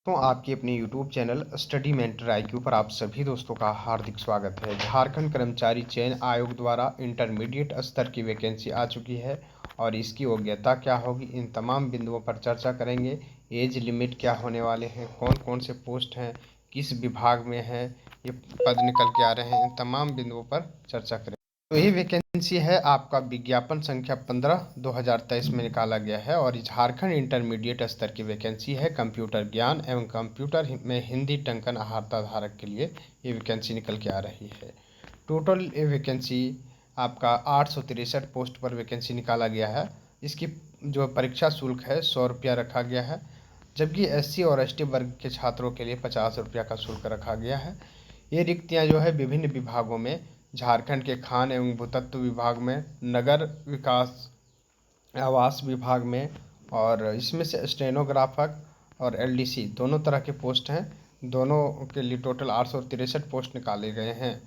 तो आपके अपने YouTube channel study mentor IQ पर आप सभी दोस्तों का हार्दिक स्वागत है। झारखंड कर्मचारी चयन आयोग द्वारा इंटरमीडिएट स्तर की वैकेंसी आ चुकी है और इसकी योग्यता क्या होगी, इन तमाम बिंदुओं पर चर्चा करेंगे। एज लिमिट क्या होने वाले हैं, कौन कौन से पोस्ट हैं, किस विभाग में है, ये पद निकल के आ रहे हैं, इन तमाम बिंदुओं पर चर्चा करेंगे। तो यही वैकेंसी है आपका विज्ञापन संख्या 15/2023 में निकाला गया है और झारखंड इंटरमीडिएट स्तर की वैकेंसी है। कंप्यूटर ज्ञान एवं कंप्यूटर में हिंदी टंकन अहार्ता धारक के लिए ये वैकेंसी निकल के आ रही है। टोटल ये वैकेंसी आपका 863 पोस्ट पर वैकेंसी निकाला गया है। इसकी जो परीक्षा शुल्क है 100 रुपया रखा गया है, जबकि SC और ST वर्ग के छात्रों के लिए 50 रुपया का शुल्क रखा गया है। ये रिक्तियाँ जो है विभिन्न विभागों में, झारखंड के खान एवं भूतत्व विभाग में, नगर विकास आवास विभाग में, और इसमें से स्टेनोग्राफर और LDC दोनों तरह के पोस्ट हैं। दोनों के लिए टोटल 863 पोस्ट निकाले गए हैं।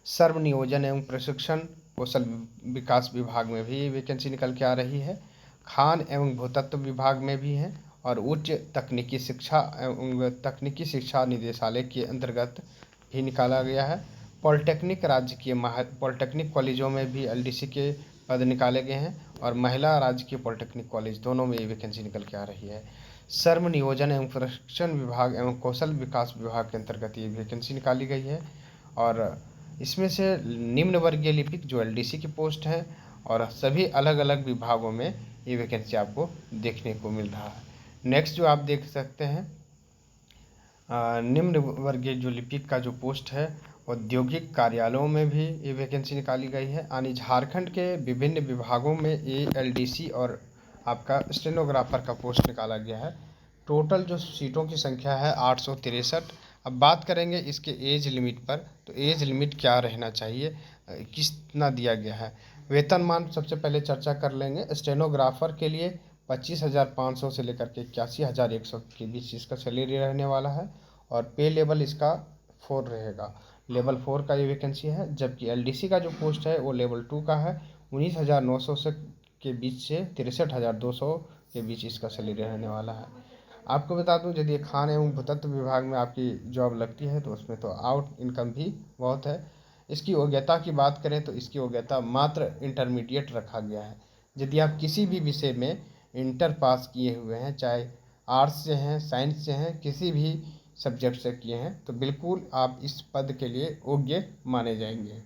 सर्व नियोजन एवं प्रशिक्षण कौशल विकास विभाग में भी वैकेंसी निकल के आ रही है। खान एवं भूतत्व विभाग में भी है और उच्च तकनीकी शिक्षा एवं तकनीकी शिक्षा निदेशालय के अंतर्गत भी निकाला गया है। पॉलिटेक्निक राजकीय पॉलिटेक्निक कॉलेजों में भी LDC के पद निकाले गए हैं और महिला राजकीय पॉलिटेक्निक कॉलेज दोनों में ये वैकेंसी निकल के आ रही है। श्रम नियोजन एवं प्रशिक्षण विभाग एवं कौशल विकास विभाग के अंतर्गत ये वैकेंसी निकाली गई है और इसमें से निम्न वर्गीय लिपिक जो LDC की पोस्ट हैं और सभी अलग अलग विभागों में ये वैकेंसी आपको देखने को मिल रहा है। नेक्स्ट जो आप देख सकते हैं, निम्न वर्गीय जो लिपिक का जो पोस्ट है औद्योगिक कार्यालयों में भी ये वैकेंसी निकाली गई है। यानी झारखंड के विभिन्न विभागों में ये LDC और आपका स्टेनोग्राफर का पोस्ट निकाला गया है। टोटल जो सीटों की संख्या है 863। अब बात करेंगे इसके एज लिमिट पर, तो एज लिमिट क्या रहना चाहिए, कितना दिया गया है। वेतनमान सबसे पहले चर्चा कर लेंगे। स्टेनोग्राफर के लिए 25,500 से लेकर के 81,100 के बीच इसका सैलरी रहने वाला है और पे लेवल इसका 4 रहेगा। लेवल 4 का ये वैकेंसी है, जबकि LDC का जो पोस्ट है वो लेवल 2 का है। 19,900 से के बीच से 63,200 के बीच इसका सैलरी रहने वाला है। आपको बता दूं, यदि खान एवं भूतत्व विभाग में आपकी जॉब लगती है तो उसमें तो आउट इनकम भी बहुत है। इसकी योग्यता की बात करें तो इसकी योग्यता मात्र इंटरमीडिएट रखा गया है। यदि आप किसी भी विषय में इंटर पास किए हुए हैं, चाहे आर्ट्स से हैं, साइंस से हैं, किसी भी सब्जेक्ट से किए हैं, तो बिल्कुल आप इस पद के लिए योग्य माने जाएंगे।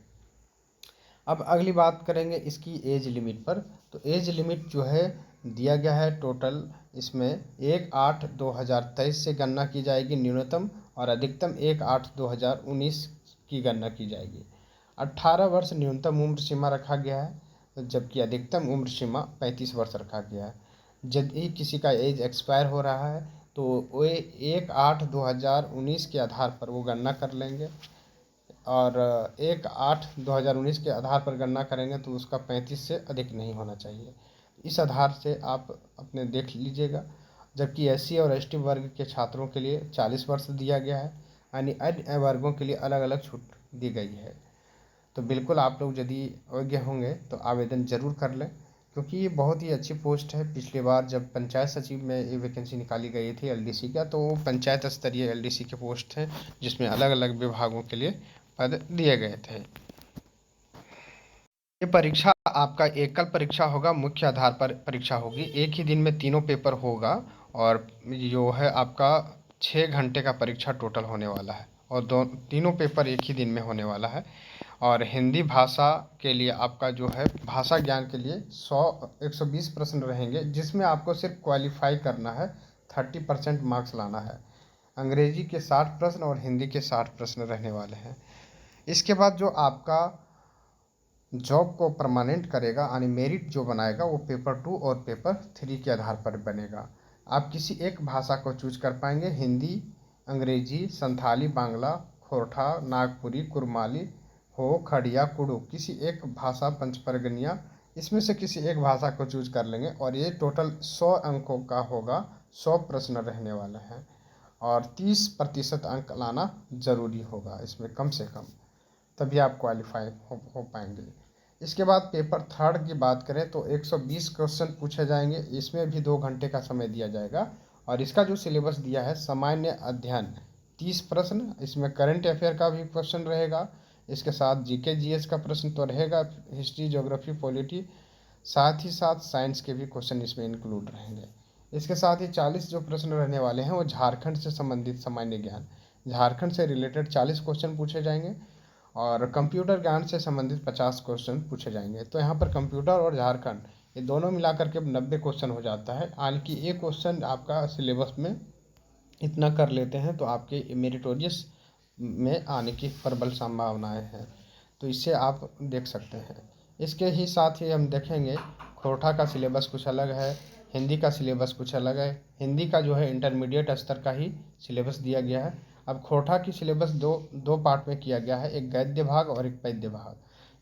अब अगली बात करेंगे इसकी एज लिमिट पर। तो एज लिमिट जो है दिया गया है टोटल, इसमें 1/8/2023 से गणना की जाएगी न्यूनतम और अधिकतम 1/8/2019 की गणना की जाएगी। 18 वर्ष न्यूनतम उम्र सीमा रखा गया है, जबकि अधिकतम उम्र सीमा 35 वर्ष रखा गया है। यदि किसी का एज एक्सपायर हो रहा है तो वे 1/8/2019 के आधार पर वो गणना कर लेंगे और 1/8/2019 के आधार पर गणना करेंगे तो उसका 35 से अधिक नहीं होना चाहिए। इस आधार से आप अपने देख लीजिएगा। जबकि SC और ST वर्ग के छात्रों के लिए 40 वर्ष दिया गया है, यानी अन्य वर्गों के लिए अलग अलग छूट दी गई है। तो बिल्कुल आप लोग यदि योग्य होंगे तो आवेदन ज़रूर कर लें, क्योंकि ये बहुत ही अच्छी पोस्ट है। पिछली बार जब पंचायत सचिव में ये वैकेंसी निकाली गई थी LDC का, तो वो पंचायत स्तरीय LDC के पोस्ट हैं जिसमें अलग अलग विभागों के लिए पद दिए गए थे। ये परीक्षा आपका एकल परीक्षा होगा, मुख्य आधार पर परीक्षा होगी। एक ही दिन में तीनों पेपर होगा और जो है आपका 6 घंटे का परीक्षा टोटल होने वाला है और तीनों पेपर एक ही दिन में होने वाला है। और हिंदी भाषा के लिए आपका जो है भाषा ज्ञान के लिए 120 प्रश्न रहेंगे, जिसमें आपको सिर्फ क्वालिफाई करना है, 30% मार्क्स लाना है। अंग्रेजी के 60 प्रश्न और हिंदी के 60 प्रश्न रहने वाले हैं। इसके बाद जो आपका जॉब को परमानेंट करेगा, यानी मेरिट जो बनाएगा, वो पेपर 2 और पेपर 3 के आधार पर बनेगा। आप किसी एक भाषा को चूज कर पाएंगे, हिंदी, अंग्रेजी, संथाली, बांग्ला, खोरठा, नागपुरी, कुरमाली हो, खड़िया, कुडू, किसी एक भाषा, पंचपरगनिया, इसमें से किसी एक भाषा को चूज कर लेंगे और ये टोटल 100 अंकों का होगा। 100 प्रश्न रहने वाले हैं और 30% अंक लाना ज़रूरी होगा इसमें कम से कम, तभी आप क्वालिफाई हो पाएंगे। इसके बाद पेपर 3 की बात करें तो 120 क्वेश्चन पूछे जाएंगे। इसमें भी 2 घंटे का समय दिया जाएगा और इसका जो सिलेबस दिया है सामान्य अध्ययन 30 प्रश्न, इसमें करंट अफेयर का भी क्वेश्चन रहेगा, इसके साथ जीके जीएस का प्रश्न तो रहेगा, हिस्ट्री ज्योग्राफी पॉलिटी, साथ ही साथ साइंस के भी क्वेश्चन इसमें इंक्लूड रहेंगे। इसके साथ ही 40 जो प्रश्न रहने वाले हैं वो झारखंड से संबंधित सामान्य ज्ञान, झारखंड से रिलेटेड 40 क्वेश्चन पूछे जाएंगे और कंप्यूटर ज्ञान से संबंधित 50 क्वेश्चन पूछे जाएंगे। तो यहाँ पर कंप्यूटर और झारखंड ये दोनों मिलाकर के 90 क्वेश्चन हो जाता है। हालांकि एक क्वेश्चन आपका सिलेबस में इतना कर लेते हैं तो आपके मेरिटोरियस में आने की प्रबल संभावनाएं हैं, तो इससे आप देख सकते हैं। इसके ही साथ ही हम देखेंगे खोरठा का सिलेबस कुछ अलग है, हिंदी का सिलेबस कुछ अलग है। हिंदी का जो है इंटरमीडिएट स्तर का ही सिलेबस दिया गया है। अब खोरठा की सिलेबस दो पार्ट में किया गया है, एक गद्य भाग और एक पद्य भाग,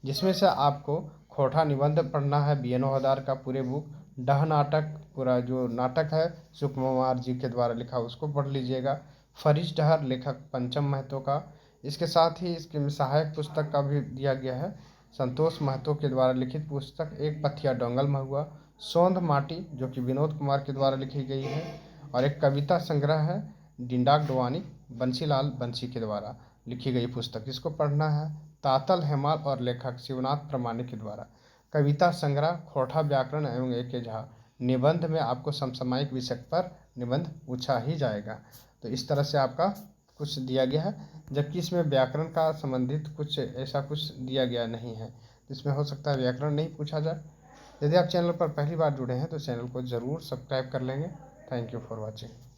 जिसमें से आपको खोरठा निबंध पढ़ना है BNO हदार का पूरे बुक, डह नाटक पूरा जो नाटक है सुकुमार जी के द्वारा लिखा उसको पढ़ लीजिएगा, फरीश डहर लेखक पंचम महतो का। इसके साथ ही इसके सहायक पुस्तक का भी दिया गया है, संतोष महतो के द्वारा लिखित पुस्तक एक पथिया डोंगल महुआ, सौंध माटी जो कि विनोद कुमार के द्वारा लिखी गई है, और एक कविता संग्रह है डिंडाक डवानी बंसीलाल बंसी के द्वारा लिखी गई पुस्तक, इसको पढ़ना है। तातल हेमाल और लेखक शिवनाथ प्रमाणिक के द्वारा कविता संग्रह खोरठा व्याकरण एवं A.K. झा, निबंध में आपको समसामयिक विषय पर निबंध पूछा ही जाएगा। तो इस तरह से आपका कुछ दिया गया है, जबकि इसमें व्याकरण का संबंधित कुछ ऐसा कुछ दिया गया नहीं है, इसमें हो सकता है व्याकरण नहीं पूछा जाए। यदि आप चैनल पर पहली बार जुड़े हैं तो चैनल को ज़रूर सब्सक्राइब कर लेंगे। Thank you for watching.